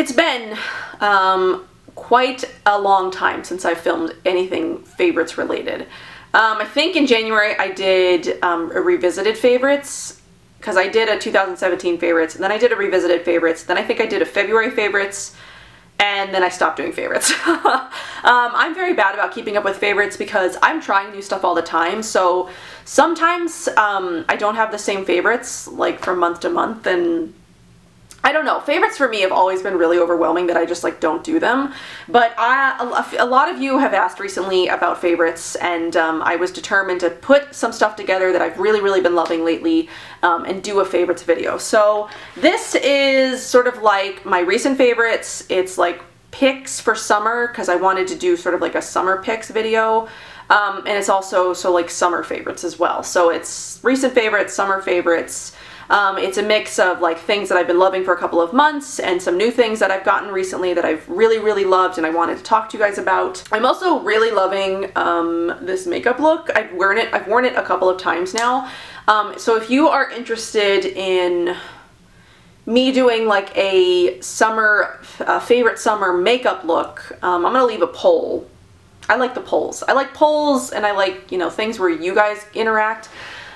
It's been quite a long time since I filmed anything favorites related. I think in January I did a revisited favorites, because I did a 2017 favorites, and then I did a revisited favorites, then I think I did a February favorites, and then I stopped doing favorites. I'm very bad about keeping up with favorites because I'm trying new stuff all the time, so sometimes I don't have the same favorites like from month to month, and I don't know, favorites for me have always been really overwhelming that I just like don't do them. But a lot of you have asked recently about favorites, and I was determined to put some stuff together that I've really been loving lately and do a favorites video. So this is sort of like my recent favorites. It's like picks for summer because I wanted to do sort of like a summer picks video. And it's also like summer favorites as well. So it's recent favorites, summer favorites. It's a mix of like things that I've been loving for a couple of months and some new things that I've gotten recently that I've really loved and I wanted to talk to you guys about. I'm also really loving this makeup look. I've worn it a couple of times now. So if you are interested in me doing like a summer favorite summer makeup look, I'm gonna leave a poll. I like the polls. I like polls, and I like, you know, things where you guys interact.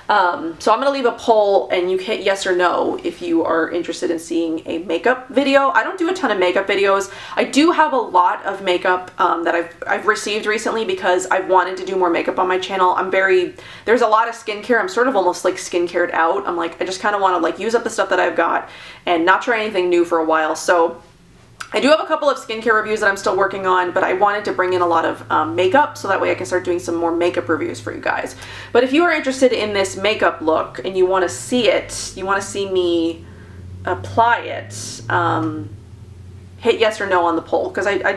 So I'm going to leave a poll and you hit yes or no if you are interested in seeing a makeup video. I don't do a ton of makeup videos. I do have a lot of makeup that I've received recently because I've wanted to do more makeup on my channel. There's a lot of skincare. I'm sort of almost like skincared out. I'm like, I just kind of want to like use up the stuff that I've got and not try anything new for a while. So I do have a couple of skincare reviews that I'm still working on, but I wanted to bring in a lot of makeup so that way I can start doing some more makeup reviews for you guys. But if you are interested in this makeup look and you want to see it, you want to see me apply it, hit yes or no on the poll, because I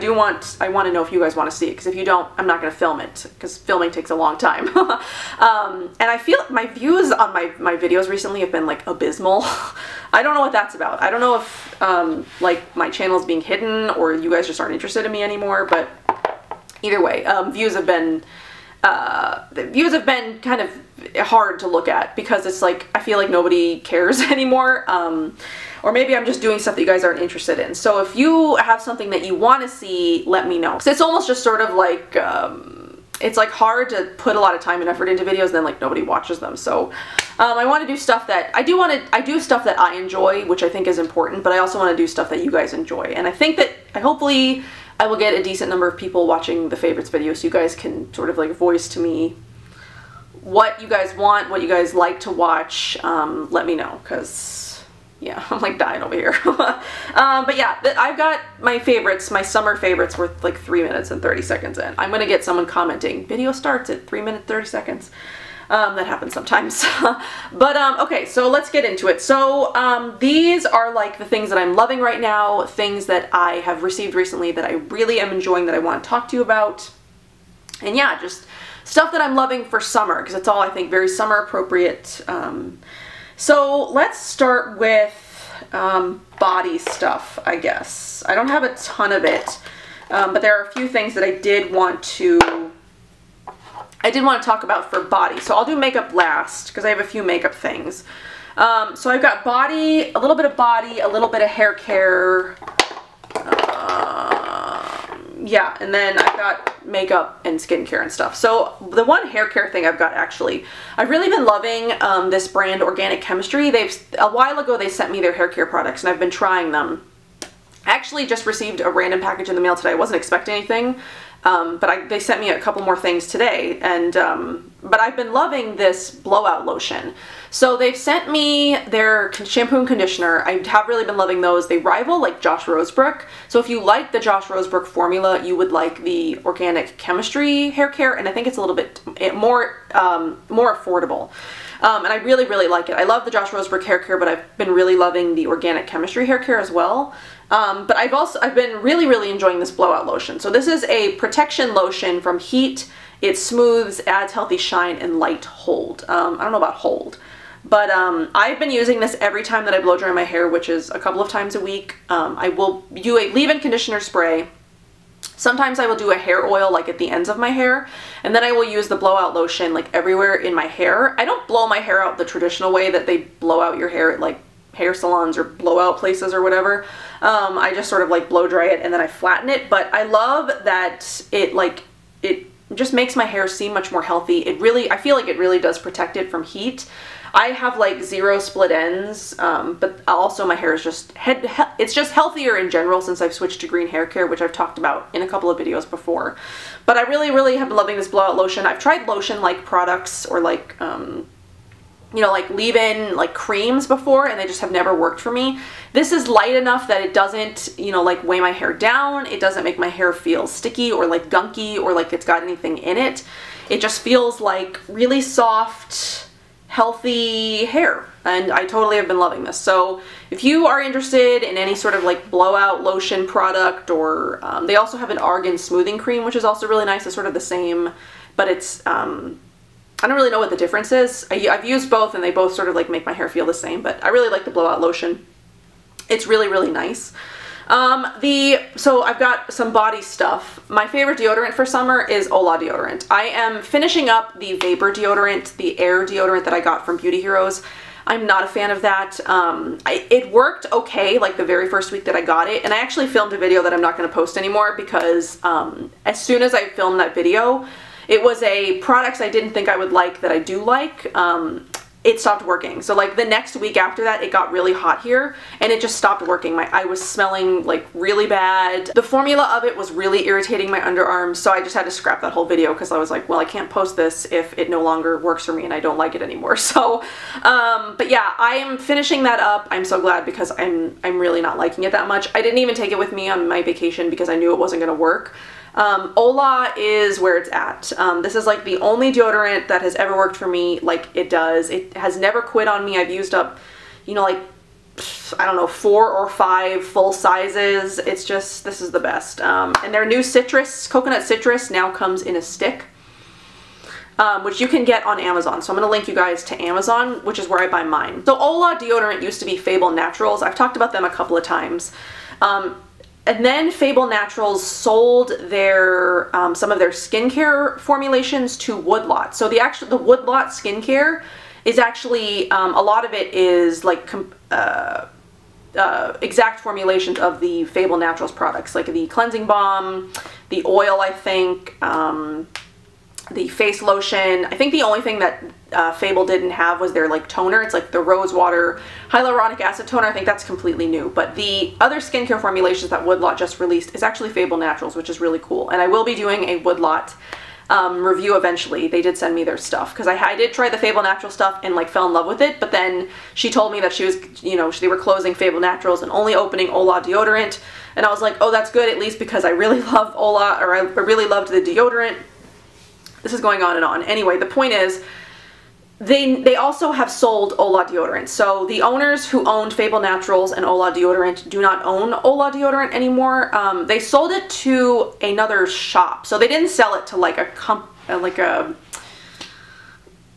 want to know if you guys want to see it, because if you don't, I'm not going to film it, because filming takes a long time. And I feel my views on my videos recently have been like abysmal. I don't know what that's about. I don't know if like my channel's being hidden or you guys just aren't interested in me anymore, but either way, views have been kind of hard to look at because it's like I feel like nobody cares anymore. Or maybe I'm just doing stuff that you guys aren't interested in. So if you have something that you want to see, let me know. So it's almost just sort of like, it's like hard to put a lot of time and effort into videos and then like nobody watches them. So I want to do stuff that, I do stuff that I enjoy, which I think is important, but I also want to do stuff that you guys enjoy. And I think that hopefully I will get a decent number of people watching the favorites video so you guys can sort of like voice to me what you guys want, what you guys like to watch. Let me know, because yeah, I'm like dying over here. But yeah, I've got my favorites, my summer favorites were like 3 minutes and 30 seconds in. I'm gonna get someone commenting, video starts at 3 minutes 30 seconds. That happens sometimes. But okay, so let's get into it. So these are like the things that I'm loving right now, things that I have received recently that I really am enjoying that I want to talk to you about. And yeah, just stuff that I'm loving for summer, because it's all, I think, very summer appropriate. So let's start with body stuff, I guess. I don't have a ton of it, but there are a few things that I did want to talk about for body. So I'll do makeup last because I have a few makeup things. So I've got body, a little bit of body, a little bit of hair care. Yeah, and then I've got makeup and skincare and stuff. So the one hair care thing I've got, actually, I've really been loving this brand Organic Chemistry. A while ago they sent me their hair care products and I've been trying them. I actually just received a random package in the mail today. I wasn't expecting anything, but they sent me a couple more things today. And but I've been loving this blowout lotion. So they've sent me their shampoo and conditioner. I have really been loving those. They rival like Josh Rosebrook. So if you like the Josh Rosebrook formula, you would like the Organic Chemistry hair care, and I think it's a little bit more affordable. And I really like it. I love the Josh Rosebrook hair care, but I've been really loving the Organic Chemistry hair care as well. But I've been really enjoying this blowout lotion. So this is a protection lotion from heat. It smooths, adds healthy shine, and light hold. I don't know about hold, but I've been using this every time that I blow dry my hair, which is a couple of times a week. I will do a leave-in conditioner spray. Sometimes I will do a hair oil like at the ends of my hair, and then I will use the blowout lotion like everywhere in my hair. I don't blow my hair out the traditional way that they blow out your hair at like hair salons or blowout places or whatever. I just sort of like blow dry it and then I flatten it, but I love that it just makes my hair seem much more healthy. I feel like it really does protect it from heat. I have like 0 split ends, but also my hair is just, it's just healthier in general since I've switched to green hair care, which I've talked about in a couple of videos before. But I really have been loving this blowout lotion. I've tried lotion-like products or like, you know, like leave-in like creams before, and they just have never worked for me. This is light enough that it doesn't, you know, like weigh my hair down. It doesn't make my hair feel sticky or like gunky or like it's got anything in it. It just feels like really soft, healthy hair, and I totally have been loving this. So if you are interested in any sort of like blowout lotion product, or they also have an argan smoothing cream, which is also really nice. It's sort of the same, but it's I don't really know what the difference is. I've used both and they both sort of like make my hair feel the same, but I really like the blowout lotion. It's really nice. So I've got some body stuff. My favorite deodorant for summer is Ola deodorant. I am finishing up the vapor deodorant, the air deodorant that I got from Beauty Heroes. I'm not a fan of that. It worked okay like the very first week that I got it, and I actually filmed a video that I'm not going to post anymore because as soon as I filmed that video, it was a product I didn't think I would like that I do like. It stopped working. So like the next week after that, it got really hot here and it just stopped working. I was smelling like really bad. The formula of it was really irritating my underarms, so I just had to scrap that whole video because I was like, well, I can't post this if it no longer works for me and I don't like it anymore. So, but yeah, I am finishing that up. I'm so glad because I'm really not liking it that much. I didn't even take it with me on my vacation because I knew it wasn't gonna work. Ola is where it's at. This is like the only deodorant that has ever worked for me like it does. It has never quit on me. I've used up, you know, like, I don't know, 4 or 5 full sizes. It's just, this is the best. And their new citrus, coconut citrus, now comes in a stick, which you can get on Amazon. So I'm going to link you guys to Amazon, which is where I buy mine. So Ola deodorant used to be Fable Naturals. I've talked about them a couple of times. And then Fable Naturals sold their some of their skincare formulations to Woodlot. So the Woodlot skincare is actually a lot of it is like exact formulations of the Fable Naturals products, like the cleansing balm, the oil, I think, the face lotion. I think the only thing that Fable didn't have was their like toner. It's like the rose water hyaluronic acid toner. I think that's completely new. But the other skincare formulations that Woodlot just released is actually Fable Naturals, which is really cool. And I will be doing a Woodlot review eventually. They did send me their stuff because I did try the Fable Natural stuff and like fell in love with it. But then she told me that she was, you know, they were closing Fable Naturals and only opening Ola deodorant. And I was like, oh, that's good, at least because I really love Ola, or I really loved the deodorant. This is going on and on. Anyway, the point is, they also have sold Ola deodorant. So the owners who owned Fable Naturals and Ola deodorant do not own Ola deodorant anymore. They sold it to another shop. So they didn't sell it to like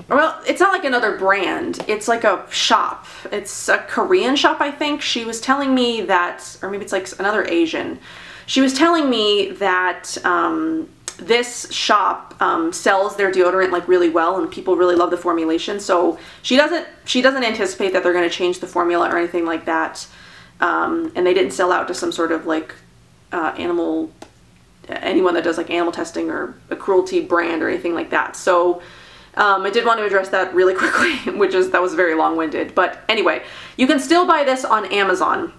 well, it's not like another brand. It's like a shop. It's a Korean shop, I think. She was telling me that, or maybe it's like another Asian. She was telling me that this shop sells their deodorant like really well, and people really love the formulation. So she doesn't anticipate that they're going to change the formula or anything like that. And they didn't sell out to some sort of like anyone that does like animal testing or a Cruelty brand or anything like that. So I did want to address that really quickly, that was very long-winded. But anyway, you can still buy this on Amazon,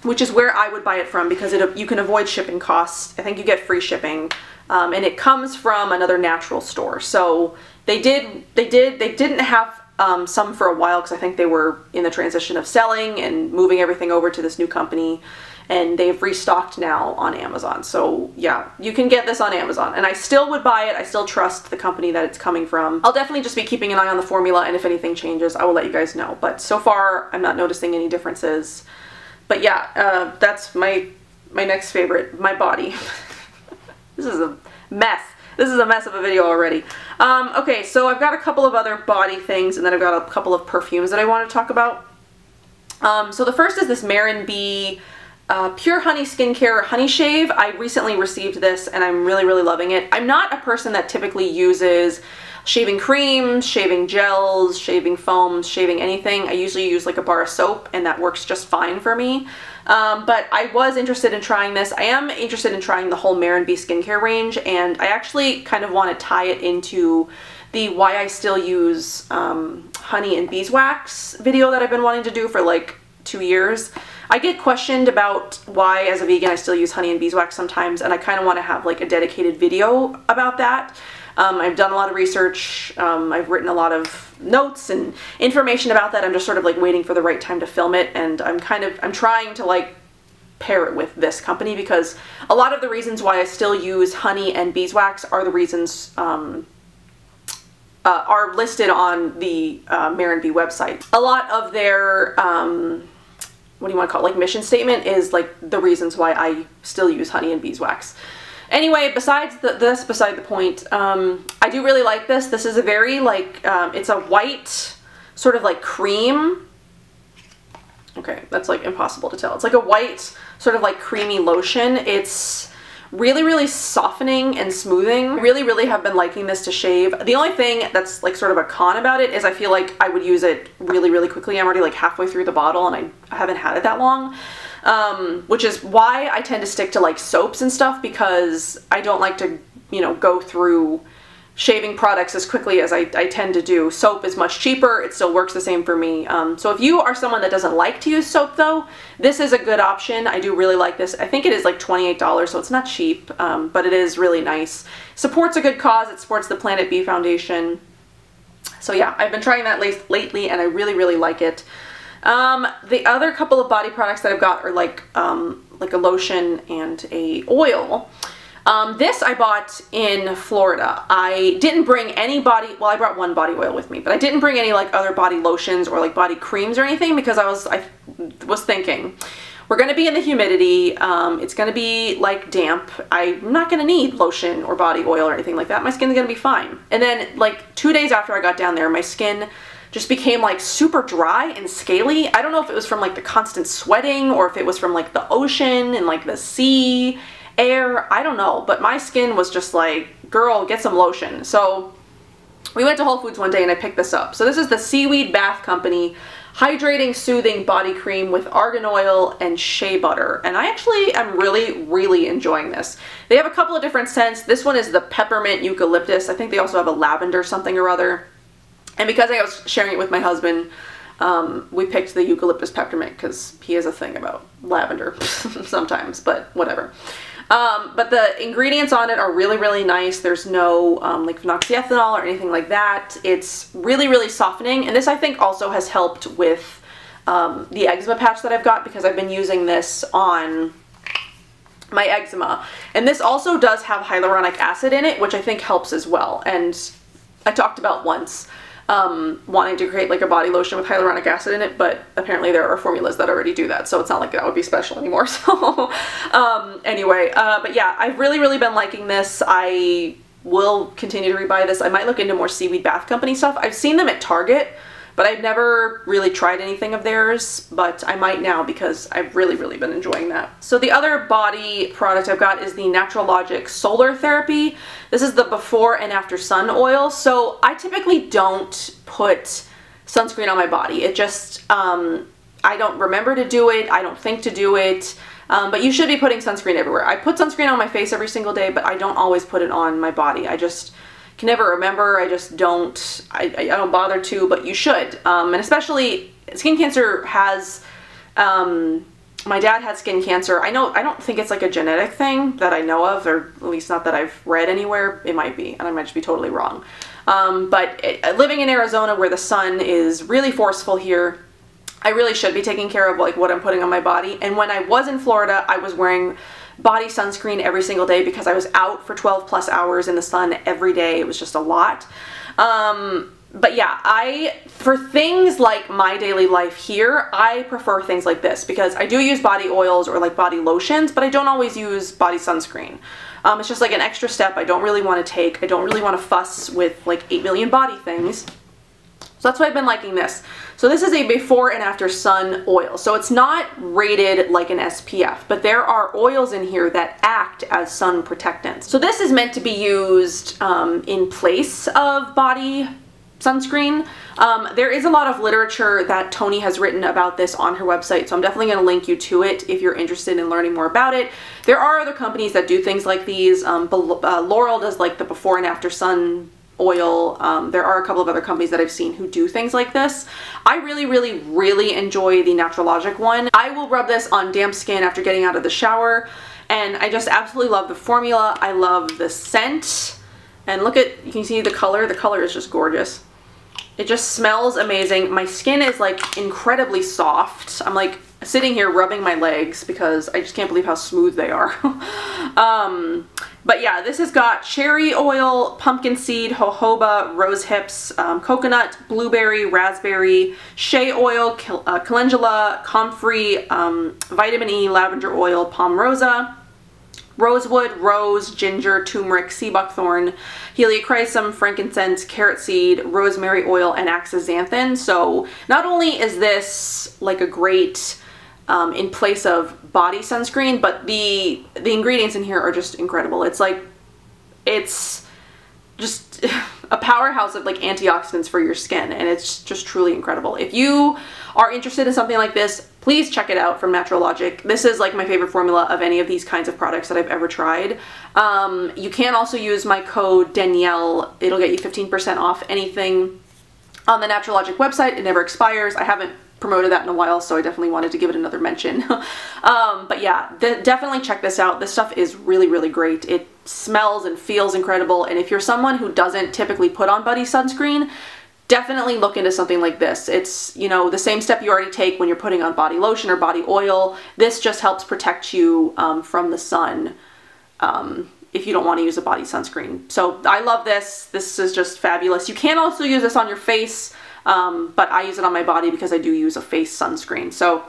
which is where I would buy it from because you can avoid shipping costs. I think you get free shipping. And it comes from another natural store. So they didn't have some for a while because I think they were in the transition of selling and moving everything over to this new company, and they've restocked now on Amazon. So yeah, you can get this on Amazon, and I still would buy it. I still trust the company that it's coming from. I'll definitely just be keeping an eye on the formula, and if anything changes, I will let you guys know. But so far, I'm not noticing any differences. But yeah, that's my next favorite, my body. This is a mess. This is a mess of a video already. Okay, so I've got a couple of other body things, and then I've got a couple of perfumes that I want to talk about. So the first is this Marin B Pure Honey Skincare Honey Shave. I recently received this and I'm really, really loving it. I'm not a person that typically uses shaving creams, shaving gels, shaving foams, shaving anything. I usually use like a bar of soap and that works just fine for me. But I was interested in trying this. I am interested in trying the whole Mare & B skincare range, and I actually kind of want to tie it into the why I still use honey and beeswax video that I've been wanting to do for like 2 years. I get questioned about why as a vegan I still use honey and beeswax sometimes, and I kind of want to have like a dedicated video about that. I've done a lot of research, I've written a lot of notes and information about that. I'm just sort of like waiting for the right time to film it, and I'm trying to like pair it with this company because a lot of the reasons why I still use honey and beeswax are the reasons are listed on the Mare & B website. A lot of their what do you want to call it, like mission statement is like the reasons why I still use honey and beeswax. Anyway, beside the point, I do really like this. This is a very like, it's a white sort of like cream. Okay, that's like impossible to tell. It's like a white sort of like creamy lotion. It's really, really softening and smoothing. I really, really have been liking this to shave. The only thing that's like sort of a con about it is I feel like I would use it really, really quickly. I'm already like halfway through the bottle and I haven't had it that long. Which is why I tend to stick to like soaps and stuff, because I don't like to, you know, go through shaving products as quickly as I tend to do. Soap is much cheaper. It still works the same for me. So if you are someone that doesn't like to use soap though, this is a good option. I do really like this. I think it is like $28, so it's not cheap, but it is really nice. Supports a good cause. It supports the Planet B Foundation. So yeah, I've been trying that lately and I really, really like it. The other couple of body products that I've got are like a lotion and a oil. This I bought in Florida. I didn't bring any well, I brought one body oil with me, but I didn't bring any like other body lotions or like body creams or anything because I was thinking, we're going to be in the humidity, it's going to be like damp, I'm not going to need lotion or body oil or anything like that, my skin's going to be fine. And then like 2 days after I got down there, my skin just became like super dry and scaly. I don't know if it was from like the constant sweating or if it was from like the ocean and like the sea air, I don't know, but my skin was just like, girl, get some lotion. So we went to Whole Foods one day and I picked this up. So this is the Seaweed Bath Company Hydrating Soothing Body Cream with Argan Oil and Shea Butter. And I actually am really, really enjoying this. They have a couple of different scents. This one is the Peppermint Eucalyptus. I think they also have a lavender something or other. And because I was sharing it with my husband, we picked the eucalyptus peppermint because he has a thing about lavender sometimes, but whatever. But the ingredients on it are really, really nice. There's no like phenoxyethanol or anything like that. It's really, really softening. And this I think also has helped with the eczema patch that I've got because I've been using this on my eczema. And this also does have hyaluronic acid in it, which I think helps as well. And I talked about once wanting to create like a body lotion with hyaluronic acid in it, but apparently there are formulas that already do that, so it's not like that would be special anymore. So anyway, but yeah, I've really, really been liking this. I will continue to rebuy this. I might look into more Seaweed Bath Company stuff. I've seen them at Target, but I've never really tried anything of theirs, but I might now because I've really, really been enjoying that. So the other body product I've got is the Natural Logic Solar Therapy. This is the before and after sun oil. So I typically don't put sunscreen on my body. It just, I don't remember to do it. I don't think to do it. But you should be putting sunscreen everywhere. I put sunscreen on my face every single day, but I don't always put it on my body. I just can never remember. I just don't, I don't bother to, but you should. And especially skin cancer has, my dad had skin cancer. I don't think it's like a genetic thing that I know of, or at least not that I've read anywhere. It might be, and I might just be totally wrong. But living in Arizona where the sun is really forceful here, I really should be taking care of like what I'm putting on my body. And when I was in Florida, I was wearing body sunscreen every single day because I was out for 12 plus hours in the sun every day. It was just a lot. But yeah, for things like my daily life here, I prefer things like this because I do use body oils or like body lotions, but I don't always use body sunscreen. It's just like an extra step I don't really want to take. I don't really want to fuss with like 8 million body things. So that's why I've been liking this. So this is a before and after sun oil. So it's not rated like an SPF, but there are oils in here that act as sun protectants. So this is meant to be used in place of body sunscreen. There is a lot of literature that Toni has written about this on her website, so I'm definitely going to link you to it if you're interested in learning more about it. There are other companies that do things like these. L'Oreal does like the before and after sun oil. There are a couple of other companies that I've seen who do things like this. I really enjoy the Naturalogic one. I will rub this on damp skin after getting out of the shower, and I just absolutely love the formula. I love the scent, and look at, you can see the color. The color is just gorgeous. It just smells amazing. My skin is like incredibly soft. I'm like sitting here rubbing my legs because I just can't believe how smooth they are. But yeah, this has got cherry oil, pumpkin seed, jojoba, rose hips, coconut, blueberry, raspberry, shea oil, calendula, comfrey, vitamin E, lavender oil, palmarosa, rosewood, rose, ginger, turmeric, sea buckthorn, helichrysum, frankincense, carrot seed, rosemary oil, and axanthan. So not only is this like a great in place of body sunscreen, but the ingredients in here are just incredible. It's like, it's just a powerhouse of like antioxidants for your skin, and it's just truly incredible. If you are interested in something like this, please check it out from Naturalogic. This is like my favorite formula of any of these kinds of products that I've ever tried. You can also use my code Danielle. It'll get you 15% off anything on the Naturalogic website. It never expires. I haven't promoted that in a while, so I definitely wanted to give it another mention. But yeah, definitely check this out. This stuff is really great. It smells and feels incredible, and if you're someone who doesn't typically put on body sunscreen, definitely look into something like this. It's, you know, the same step you already take when you're putting on body lotion or body oil. This just helps protect you from the sun if you don't want to use a body sunscreen. So I love this. This is just fabulous. You can also use this on your face, but I use it on my body because I do use a face sunscreen. So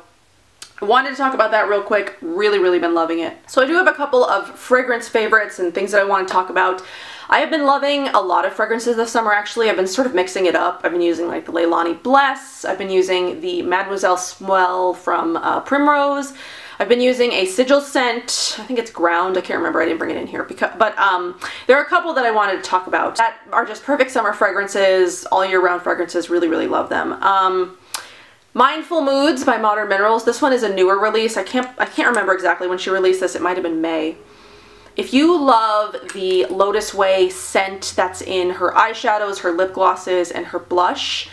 I wanted to talk about that real quick. Really been loving it. So I do have a couple of fragrance favorites and things that I want to talk about. I have been loving a lot of fragrances this summer, actually. I've been sort of mixing it up. I've been using like the Leilani Bless. I've been using the Mademoiselle Smell from Primrose. I've been using a sigil scent. I think it's Ground. I can't remember. I didn't bring it in here. But there are a couple that I wanted to talk about that are just perfect summer fragrances, all year round fragrances. Really love them. Mindful Moods by Modern Minerals. This one is a newer release. I can't remember exactly when she released this. It might have been May. If you love the Lotus Way scent that's in her eyeshadows, her lip glosses, and her blush,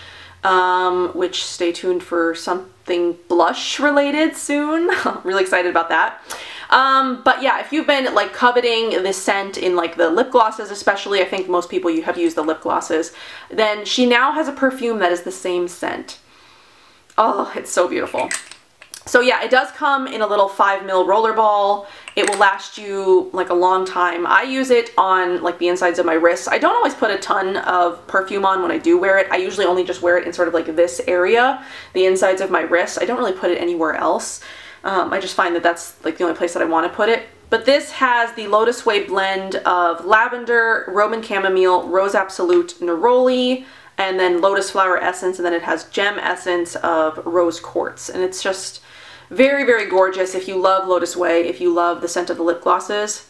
which stay tuned for something blush related soon. Really excited about that. But yeah, if you've been like coveting this scent in like the lip glosses especially, I think most people you have used the lip glosses, then she now has a perfume that is the same scent. Oh, it's so beautiful. So yeah, it does come in a little 5 ml roller ball. It will last you like a long time. I use it on like the insides of my wrists. I don't always put a ton of perfume on when I do wear it. I usually only just wear it in sort of like this area, the insides of my wrists. I don't really put it anywhere else. I just find that that's like the only place that I want to put it. But this has the Lotus Way blend of lavender, Roman chamomile, rose absolute, neroli, and then lotus flower essence, and then it has gem essence of rose quartz. And it's just very gorgeous. If you love Lotus Way, if you love the scent of the lip glosses,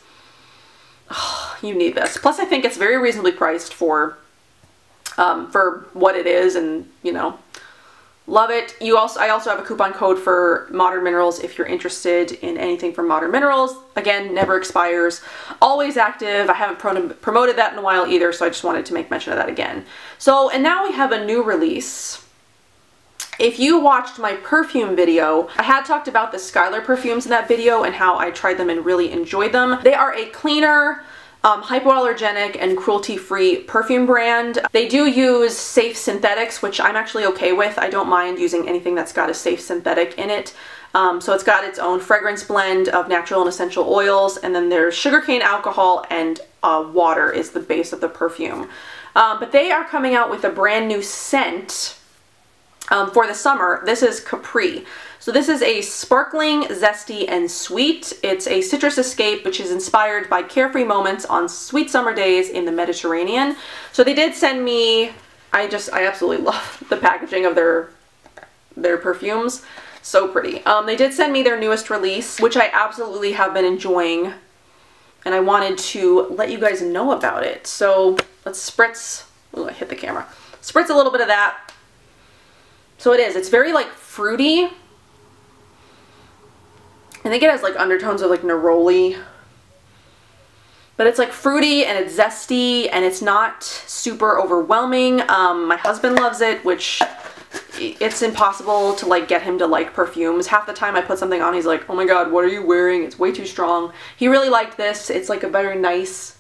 oh, you need this. Plus I think it's very reasonably priced for what it is, and you know, love it. I also have a coupon code for Modern Minerals if you're interested in anything from Modern Minerals. Again, never expires, always active. I haven't promoted that in a while either, so I just wanted to make mention of that again. So, and now we have a new release. If you watched my perfume video, I had talked about the Skylar perfumes in that video and how I tried them and really enjoyed them. They are a cleaner, hypoallergenic and cruelty-free perfume brand. They do use safe synthetics, which I'm actually okay with. I don't mind using anything that's got a safe synthetic in it. So it's got its own fragrance blend of natural and essential oils, and then there's sugarcane alcohol and water is the base of the perfume. But they are coming out with a brand new scent for the summer. This is Capri. So this is a sparkling, zesty, and sweet. It's a citrus escape, which is inspired by carefree moments on sweet summer days in the Mediterranean. So they did send me I absolutely love the packaging of their perfumes. So pretty. They did send me their newest release, which I absolutely have been enjoying, and I wanted to let you guys know about it. So let's spritz. Ooh, I hit the camera. Spritz a little bit of that. So it's very like fruity. I think it has like undertones of like neroli. But it's like fruity and it's zesty and it's not super overwhelming. My husband loves it, which it's impossible to like get him to like perfumes. Half the time I put something on, he's like, oh my god, what are you wearing? It's way too strong. He really liked this. It's like a very nice,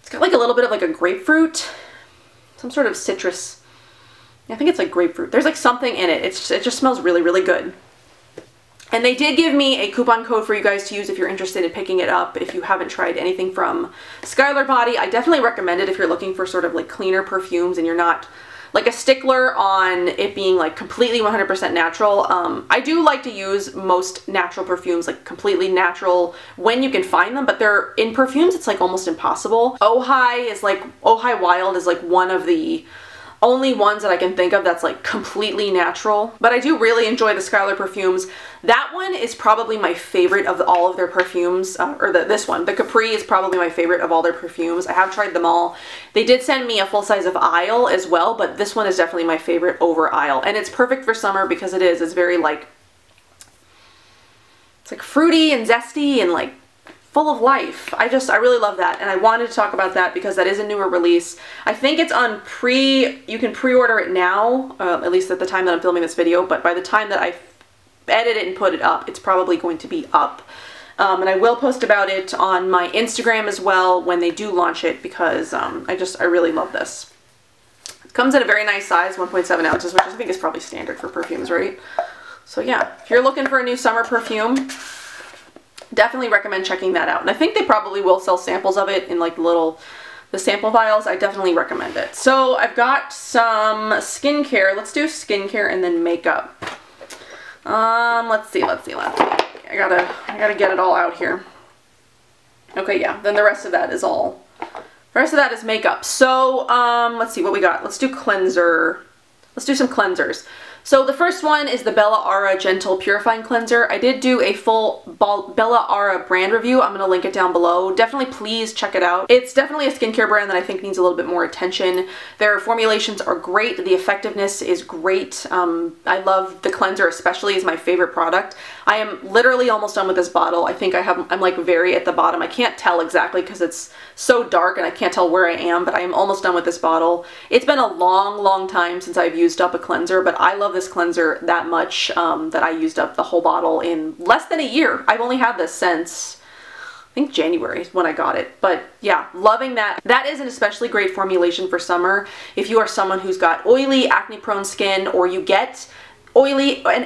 it's got like a little bit of like a grapefruit, some sort of citrus. I think it's like grapefruit. There's like something in it. It just smells really, really good. And they did give me a coupon code for you guys to use if you're interested in picking it up. If you haven't tried anything from Skylar Body, I definitely recommend it if you're looking for sort of like cleaner perfumes and you're not like a stickler on it being like completely 100% natural. I do like to use most natural perfumes, like completely natural when you can find them, but they're in perfumes, it's like almost impossible. Ojai Wild is like one of the only ones that I can think of that's like completely natural. But I do really enjoy the Skylar perfumes. That one is probably my favorite of all of their perfumes, this one. The Capri is probably my favorite of all their perfumes. I have tried them all. They did send me a full size of Isle as well, but this one is definitely my favorite over Isle. And it's perfect for summer because it's very like, it's like fruity and zesty and like full of life. I really love that, and I wanted to talk about that because that is a newer release. I think it's on you can pre-order it now, at least at the time that I'm filming this video, but by the time that I edit it and put it up, it's probably going to be up. And I will post about it on my Instagram as well when they do launch it because I really love this. It comes in a very nice size, 1.7 ounces, which I think is probably standard for perfumes, right? So yeah, if you're looking for a new summer perfume, definitely recommend checking that out. And I think they probably will sell samples of it in like the sample vials. I definitely recommend it. So I've got some skincare. Let's do skincare and then makeup. Let's see. I gotta get it all out here. Okay, yeah, then the rest of that is makeup. So, let's see what we got. Let's do cleanser. Let's do some cleansers. So the first one is the Bella Ara Gentle Purifying Cleanser. I did do a full Bella Ara brand review. I'm going to link it down below. Definitely please check it out. It's definitely a skincare brand that I think needs a little bit more attention. Their formulations are great. The effectiveness is great. I love the cleanser especially, is my favorite product. I am literally almost done with this bottle. I think I'm like very at the bottom. I can't tell exactly because it's so dark and I can't tell where I am, but I am almost done with this bottle. It's been a long time since I've used up a cleanser, but I love this cleanser that much that I used up the whole bottle in less than a year. I've only had this since I think January when I got it. But yeah, loving that. That is an especially great formulation for summer. If you are someone who's got oily, acne-prone skin, or you get oily and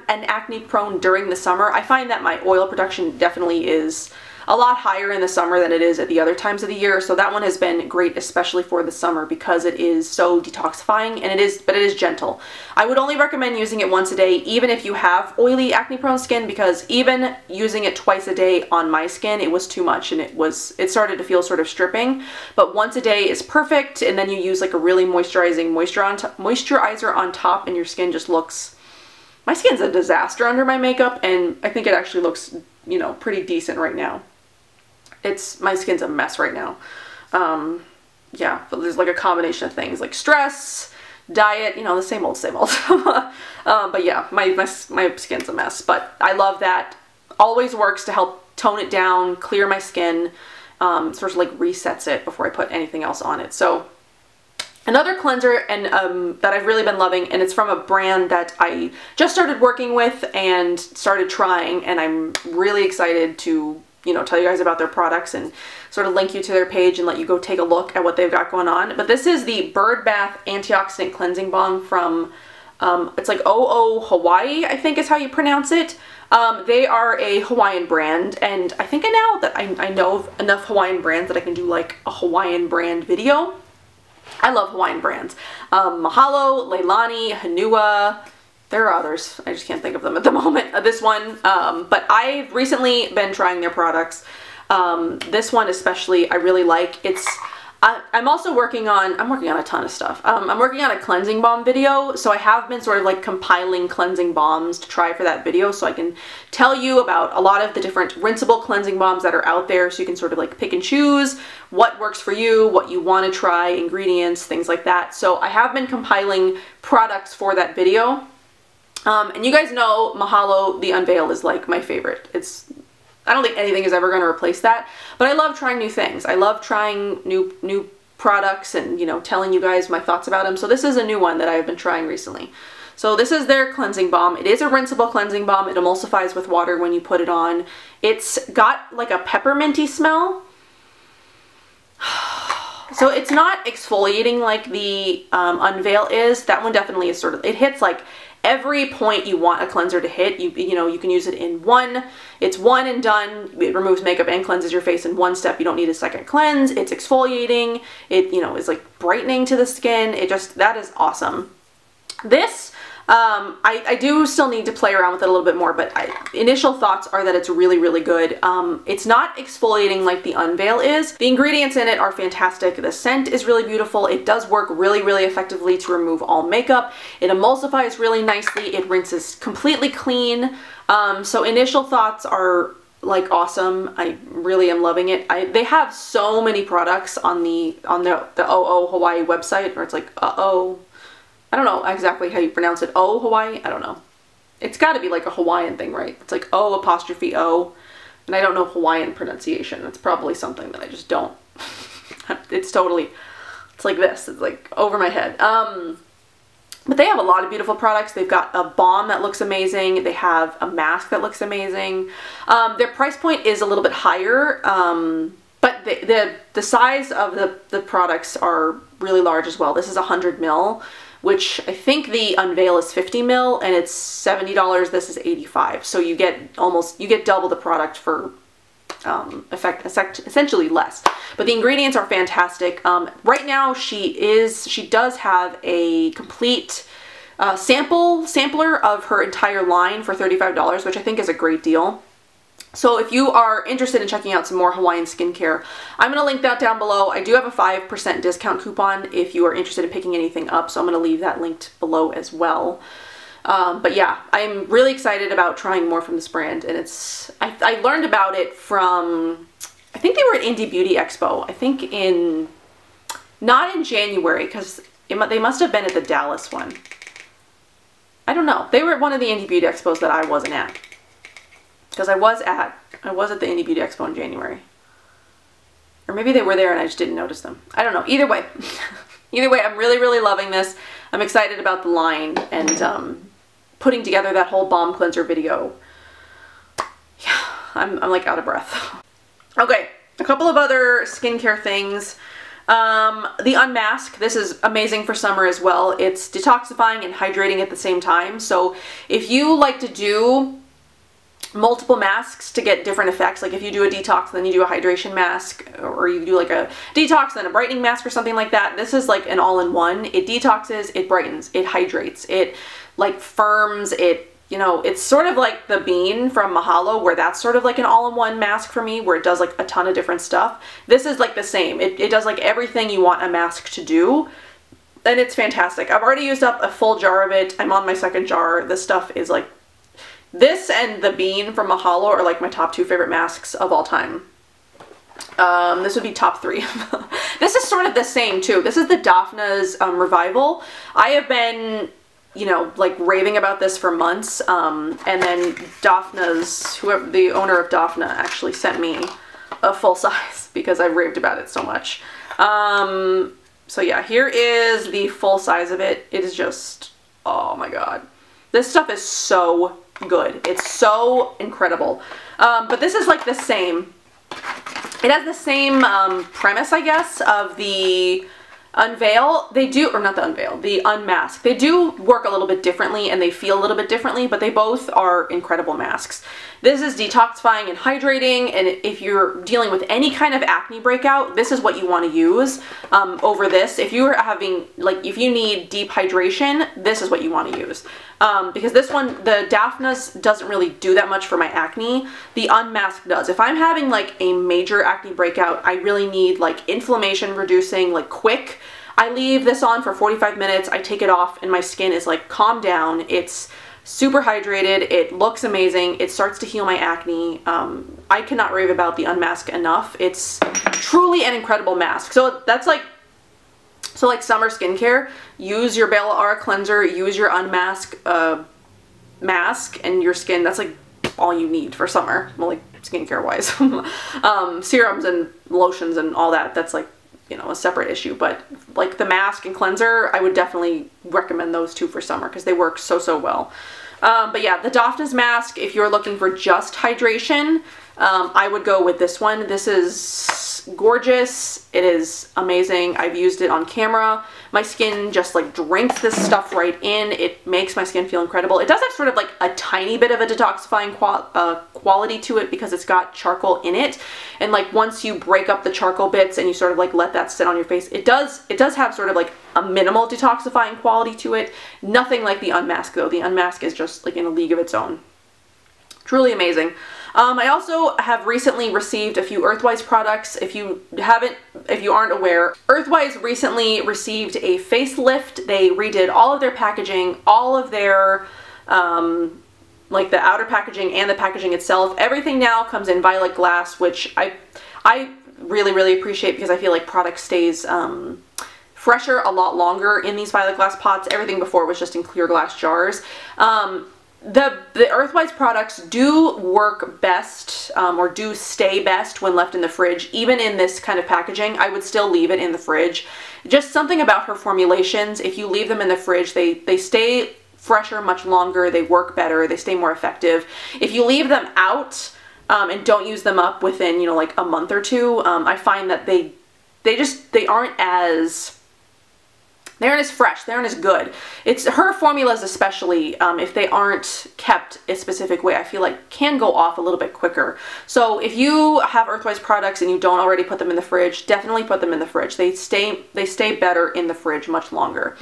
acne-prone during the summer, I find that my oil production definitely is a lot higher in the summer than it is at the other times of the year. So that one has been great, especially for the summer, because it is so detoxifying, and it is gentle. I would only recommend using it once a day, even if you have oily, acne-prone skin, because even using it twice a day on my skin, it was too much, and it started to feel sort of stripping. But once a day is perfect, and then you use like a really moisturizing moisturizer on top, and your skin just looks... My skin's a disaster under my makeup, and I think it actually looks, you know, pretty decent right now. My skin's a mess right now. Yeah, but there's like a combination of things like stress, diet, you know, the same old. But yeah, my skin's a mess, but I love that. Always works to help tone it down, clear my skin, sort of like resets it before I put anything else on it. So another cleanser and that I've really been loving, and it's from a brand that I just started working with and started trying, and I'm really excited to, you know, tell you guys about their products and sort of link you to their page and let you go take a look at what they've got going on. But this is the Bird Bath Antioxidant Cleansing Balm from, it's like OO Hawaii, I think is how you pronounce it. They are a Hawaiian brand, and I think now that I know of enough Hawaiian brands that I can do like a Hawaiian brand video. I love Hawaiian brands. Mahalo, Leilani, Hanua. There are others. I just can't think of them at the moment. This one. But I've recently been trying their products. This one especially I really like. It's I'm also working on a ton of stuff. I'm working on a cleansing balm video, so I have been sort of like compiling cleansing balms to try for that video, so I can tell you about a lot of the different rinseable cleansing balms that are out there, so you can sort of like pick and choose what works for you, what you want to try, ingredients, things like that. So I have been compiling products for that video. And you guys know Mahalo The Unveil is like my favorite. I don't think anything is ever going to replace that, but I love trying new things. I love trying new products and, you know, telling you guys my thoughts about them. So this is a new one that I've been trying recently. So this is their cleansing balm. It is a rinseable cleansing balm. It emulsifies with water when you put it on. It's got like a pepperminty smell. So it's not exfoliating like the Unveil is. That one definitely is sort of, it hits like every point you want a cleanser to hit. You know, you can use it in one. It's one and done. It removes makeup and cleanses your face in one step. You don't need a second cleanse. It's exfoliating. It, you know, is like brightening to the skin. It just, that is awesome. This, I do still need to play around with it a little bit more, but initial thoughts are that it's really, really good. It's not exfoliating like the Unveil is. The ingredients in it are fantastic. The scent is really beautiful. It does work really, really effectively to remove all makeup. It emulsifies really nicely. It rinses completely clean. So initial thoughts are like awesome. I really am loving it. They have so many products on the OO Hawaii website, or it's like I don't know exactly how you pronounce it. Oh, Hawaii? I don't know. It's got to be like a Hawaiian thing, right? It's like O''O. And I don't know Hawaiian pronunciation. It's probably something that I just don't. It's like this. It's like over my head. But they have a lot of beautiful products. They've got a balm that looks amazing. They have a mask that looks amazing. Their price point is a little bit higher. But the size of the products are really large as well. This is 100 ml. Which I think the Unveil is 50 ml and it's $70. This is $85. So you get double the product for essentially less. But the ingredients are fantastic. Right now she does have a complete sampler of her entire line for $35, which I think is a great deal. So if you are interested in checking out some more Hawaiian skincare, I'm going to link that down below. I do have a 5% discount coupon if you are interested in picking anything up, so I'm going to leave that linked below as well. But yeah, I'm really excited about trying more from this brand, and I learned about it from, I think they were at Indie Beauty Expo, I think not in January, because they must have been at the Dallas one. I don't know. They were at one of the Indie Beauty Expos that I wasn't at. Because I was at the Indie Beauty Expo in January. Or maybe they were there and I just didn't notice them. I don't know. Either way. Either way, I'm really, really loving this. I'm excited about the line and putting together that whole balm cleanser video. Yeah, I'm like out of breath. Okay, a couple of other skincare things. The Unmask, this is amazing for summer as well. It's detoxifying and hydrating at the same time. So if you like to do multiple masks to get different effects, like if you do a detox then you do a hydration mask, or you do like a detox then a brightening mask or something like that, this is like an all-in-one. It detoxes, it brightens, it hydrates, it like firms, it, you know, it's sort of like the Bean from Mahalo, where that's sort of like an all-in-one mask for me, where it does like a ton of different stuff. This is like the same. It does like everything you want a mask to do, and it's fantastic. I've already used up a full jar of it. I'm on my second jar. This stuff is like, this and the Bean from Mahalo are like my top 2 favorite masks of all time. This would be top 3. This is sort of the same too. This is the Daphna's Revival. I have been, you know, like raving about this for months. And then Daphna's, whoever, the owner of Daphna actually sent me a full size because I've raved about it so much. So yeah, here is the full size of it. It is just, oh my God. This stuff is so good. It's so incredible. But this is like the same. It has the same premise, I guess, of the Unveil, they do, or not the Unveil, the Unmask, they do work a little bit differently and they feel a little bit differently, but they both are incredible masks. This is detoxifying and hydrating, and if you're dealing with any kind of acne breakout, this is what you want to use over this. If you're having, like, if you need deep hydration, this is what you want to use. Because this one, the Daphna's doesn't really do that much for my acne. The Unmask does. If I'm having like a major acne breakout, I really need like inflammation reducing, like quick. I leave this on for 45 minutes, I take it off, and my skin is like calmed down. It's super hydrated, it looks amazing, it starts to heal my acne. I cannot rave about the Unmask enough. It's truly an incredible mask. So that's like, like summer skincare, use your Bella Aura cleanser, use your Unmask mask, and your skin, that's like all you need for summer, well, like skincare wise. Serums and lotions and all that, that's like, you know, a separate issue, but like the mask and cleanser, I would definitely recommend those two for summer because they work so, so well. But yeah, the Daphna's mask, if you're looking for just hydration, I would go with this one. This is gorgeous. It is amazing. I've used it on camera. My skin just like drinks this stuff right in. It makes my skin feel incredible. It does have sort of like a tiny bit of a detoxifying quality to it because it's got charcoal in it. And like once you break up the charcoal bits and you sort of like let that sit on your face, it does have sort of like a minimal detoxifying quality to it. Nothing like the Unmask though. The Unmask is just like in a league of its own. Truly amazing. I also have recently received a few Earthwise products. If you aren't aware, Earthwise recently received a facelift. They redid all of their packaging, all of their, like the outer packaging and the packaging itself. Everything now comes in violet glass, which I really, really appreciate because I feel like product stays, fresher a lot longer in these violet glass pots. Everything before was just in clear glass jars. The Earthwise products do work best, or do stay best when left in the fridge. Even in this kind of packaging, I would still leave it in the fridge. Just something about her formulations, if you leave them in the fridge, they stay fresher much longer, they work better, they stay more effective. If you leave them out and don't use them up within, you know, like a month or two, I find that they aren't as fresh, they aren't as good. It's her formulas especially, if they aren't kept a specific way, I feel like can go off a little bit quicker. So if you have Earthwise products and you don't already put them in the fridge, definitely put them in the fridge. They stay better in the fridge much longer.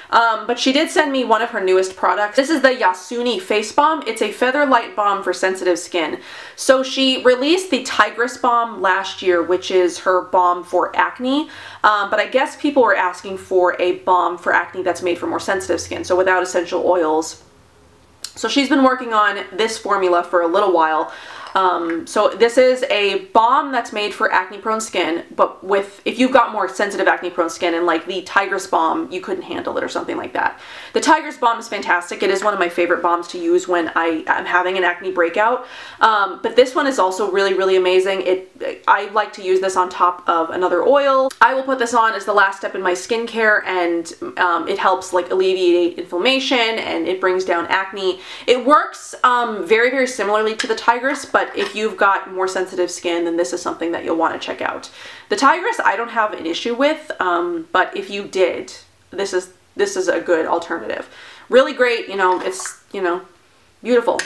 But she did send me one of her newest products. This is the Yasuni Face Balm. It's a feather light balm for sensitive skin. So she released the Tigress Balm last year, which is her balm for acne. But I guess people were asking for a balm for acne that's made for more sensitive skin, so without essential oils. So she's been working on this formula for a little while. So this is a balm that's made for acne-prone skin, but if you've got more sensitive acne-prone skin and like the Tigress Balm, you couldn't handle it or something like that. The Tigress Balm is fantastic. It is one of my favorite balms to use when I am having an acne breakout. But this one is also really, really amazing. I like to use this on top of another oil. I will put this on as the last step in my skincare, and it helps like alleviate inflammation and it brings down acne. It works very, very similarly to the Tigress, but if you've got more sensitive skin, then this is something that you'll want to check out. The Tigress I don't have an issue with, but if you did, this is a good alternative. Really great, you know, it's, you know, beautiful.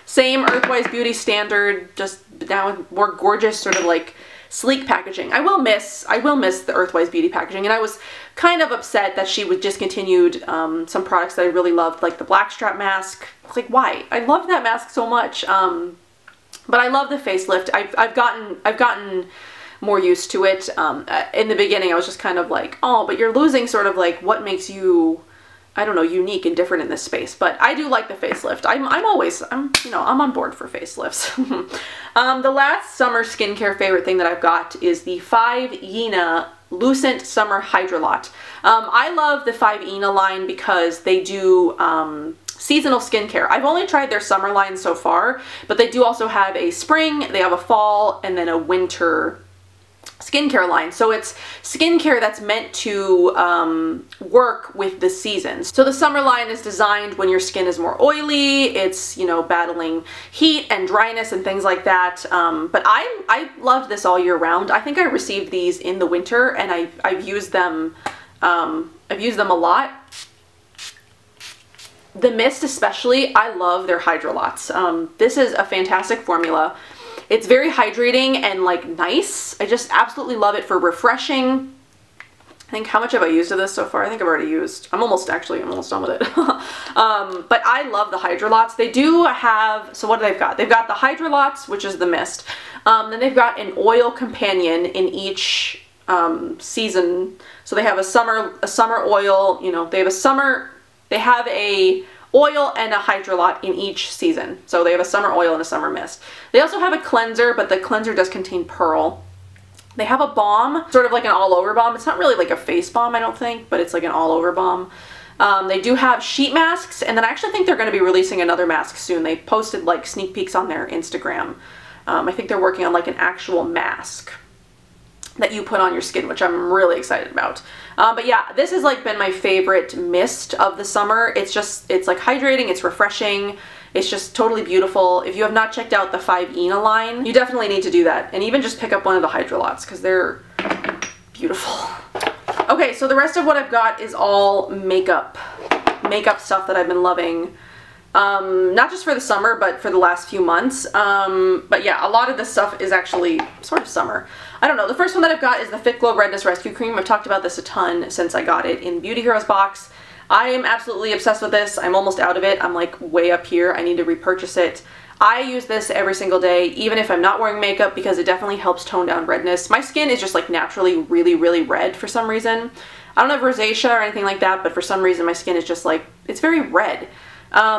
Same Earthwise Beauty standard, just now with more gorgeous sort of like sleek packaging. I will miss the Earthwise Beauty packaging, and I was kind of upset that she would discontinued some products that I really loved, like the Blackstrap mask. It's like, why? I love that mask so much. But I love the facelift. I've gotten more used to it. In the beginning, I was just kind of like, oh, but you're losing sort of like what makes you, I don't know, unique and different in this space. But I do like the facelift. I'm on board for facelifts. The last summer skincare favorite thing that I've got is the 5ina Lucent Summer Hydrolot. I love the 5ina line because they do seasonal skincare. I've only tried their summer line so far, but they do also have a spring, they have a fall, and then a winter skincare line. So it's skincare that's meant to work with the seasons. So the summer line is designed when your skin is more oily, it's, you know, battling heat and dryness and things like that. But I loved this all year round. I think I received these in the winter, and I've used them a lot. The mist especially, I love their Hydrolots. This is a fantastic formula. It's very hydrating and like nice. I just absolutely love it for refreshing. I think, how much have I used of this so far? I think I've already used, I'm almost done with it. But I love the Hydrolots. They do have, so what do they've got? They've got the Hydrolots, which is the mist. Then they've got an oil companion in each season. So they have a summer oil, you know, they have a oil and a Hydrolot in each season. So they have a summer oil and a summer mist. They also have a cleanser, but the cleanser does contain pearl. They have a balm, sort of like an all-over balm. It's not really like a face balm, I don't think, but it's like an all-over balm. They do have sheet masks, and then I actually think they're going to be releasing another mask soon. They posted like sneak peeks on their Instagram. I think they're working on like an actual mask that you put on your skin, which I'm really excited about. But yeah, this has like been my favorite mist of the summer. It's like hydrating, it's refreshing, it's just totally beautiful. If you have not checked out the 5ENA line, you definitely need to do that. And even just pick up one of the Hydrolots, because they're beautiful. Okay, so the rest of what I've got is all makeup stuff that I've been loving. Not just for the summer, but for the last few months. But yeah, a lot of this stuff is actually sort of summer. I don't know. The first one that I've got is the Fit Glow Redness Rescue Cream. I've talked about this a ton since I got it in Beauty Heroes box. I am absolutely obsessed with this. I'm almost out of it. I'm like way up here. I need to repurchase it. I use this every single day, even if I'm not wearing makeup, because it definitely helps tone down redness. My skin is just like naturally really, really red for some reason. I don't have rosacea or anything like that, but for some reason my skin is just like, it's very red.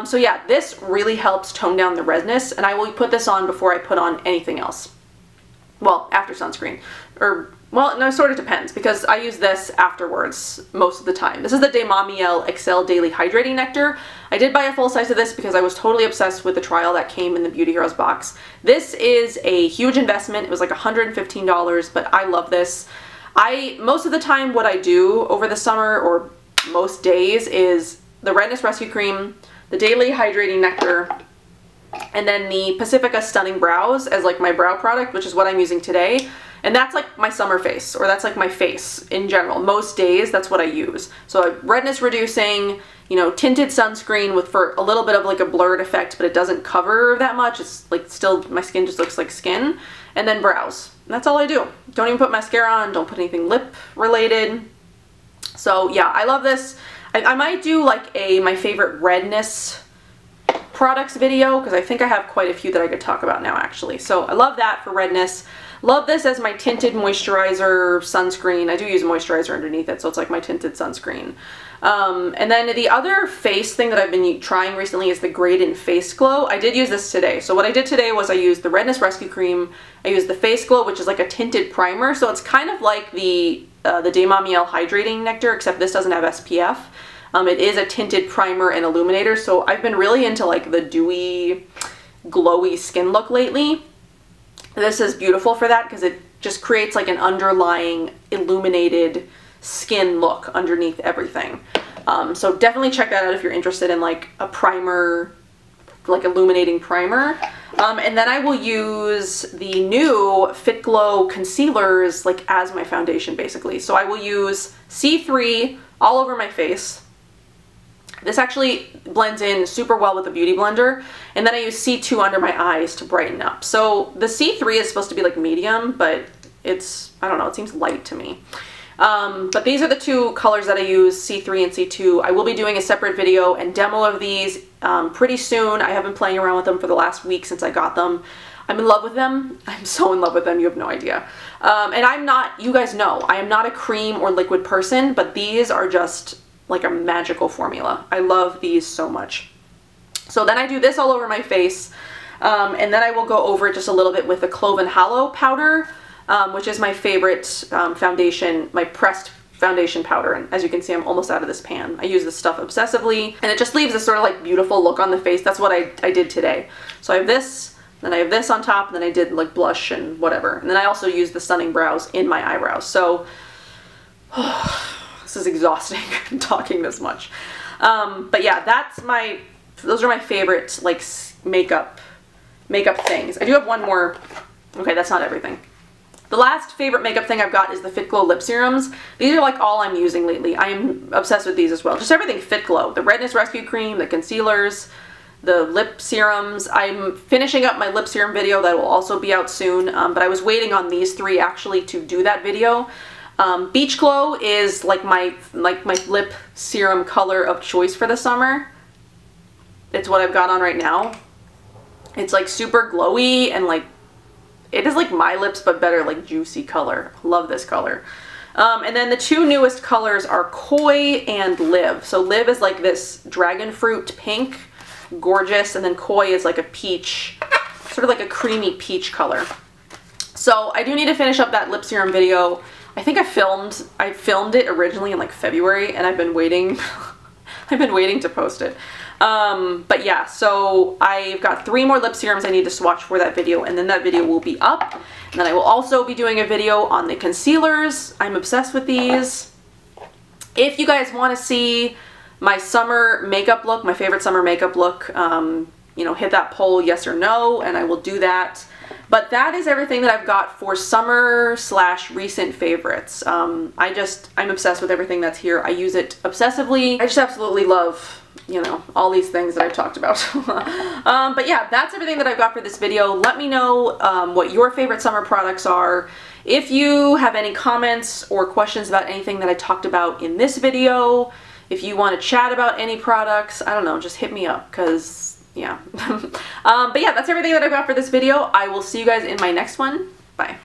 So yeah, this really helps tone down the redness, and I will put this on before I put on anything else. Well, after sunscreen. Or, well, no, it sort of depends, because I use this afterwards most of the time. This is the De Mamiel Excel Daily Hydrating Nectar. I did buy a full size of this because I was totally obsessed with the trial that came in the Beauty Heroes box. This is a huge investment. It was like $115, but I love this. Most of the time what I do over the summer, or most days, is the Redness Rescue Cream, the Daily Hydrating Nectar, and then the Pacifica Stunning Brows as like my brow product, which is what I'm using today. And that's like my summer face, or that's like my face in general. Most days, that's what I use. So redness reducing, you know, tinted sunscreen with for a little bit of like a blurred effect, but it doesn't cover that much. It's like still, my skin just looks like skin. And then brows. And that's all I do. Don't even put mascara on, don't put anything lip related. So yeah, I love this. I might do like my favorite redness products video, because I think I have quite a few that I could talk about now actually. So I love that for redness. Love this as my tinted moisturizer sunscreen. I do use moisturizer underneath it, so it's like my tinted sunscreen. And then the other face thing that I've been trying recently is the Graydon Face Glow. I did use this today. So what I did today was I used the Redness Rescue Cream. I used the Face Glow, which is like a tinted primer. So it's kind of like the De Mamiel Hydrating Nectar, except this doesn't have SPF. It is a tinted primer and illuminator, so I've been really into like the dewy, glowy skin look lately. This is beautiful for that because it just creates like an underlying illuminated skin look underneath everything. So definitely check that out if you're interested in like a primer, like illuminating primer. And then I will use the new Fit Glow concealers like as my foundation basically. So I will use C3 all over my face. This actually blends in super well with the Beauty Blender, and then I use C2 under my eyes to brighten up. So the C3 is supposed to be like medium, but it's, I don't know, it seems light to me. But these are the two colors that I use, C3 and C2. I will be doing a separate video and demo of these pretty soon. I have been playing around with them for the last week since I got them. I'm in love with them. I'm so in love with them, you have no idea. And I'm not, you guys know, I am not a cream or liquid person, but these are just like a magical formula. I love these so much. So then I do this all over my face, and then I will go over it just a little bit with the Cloven Hollow powder, which is my favorite foundation, my pressed foundation powder. And as you can see, I'm almost out of this pan. I use this stuff obsessively, and it just leaves this sort of like beautiful look on the face. That's what I did today. So I have this Then I have this on top, and then I did like blush and whatever. And then I also used the Stunning Brows in my eyebrows. So, this is exhausting talking this much. But yeah, those are my favorite like makeup things. I do have one more. Okay, that's not everything. The last favorite makeup thing I've got is the Fit Glow lip serums. These are like all I'm using lately. I am obsessed with these as well. Just everything Fit Glow. The Redness Rescue Cream, the concealers, the lip serums. I'm finishing up my lip serum video that will also be out soon, but I was waiting on these three actually to do that video. Beach Glow is like my lip serum color of choice for the summer. It's what I've got on right now. It's like super glowy and like, it is like my lips but better, like juicy color. Love this color. And then the two newest colors are Koi and Live. So Live is like this dragon fruit pink, gorgeous, and then Koi is like a peach, sort of like a creamy peach color. So I do need to finish up that lip serum video. I think I filmed it originally in like February, and I've been waiting I've been waiting to post it. But yeah, so I've got 3 more lip serums I need to swatch for that video, and then that video will be up. And then I will also be doing a video on the concealers. I'm obsessed with these. If you guys want to see my summer makeup look, my favorite summer makeup look, you know, hit that poll yes or no, and I will do that. But that is everything that I've got for summer / recent favorites. I'm obsessed with everything that's here. I use it obsessively. I just absolutely love, you know, all these things that I've talked about. But yeah, that's everything that I've got for this video. Let me know what your favorite summer products are. If you have any comments or questions about anything that I talked about in this video, if you want to chat about any products, I don't know, just hit me up, because yeah. But yeah, that's everything that I've got for this video. I will see you guys in my next one. Bye.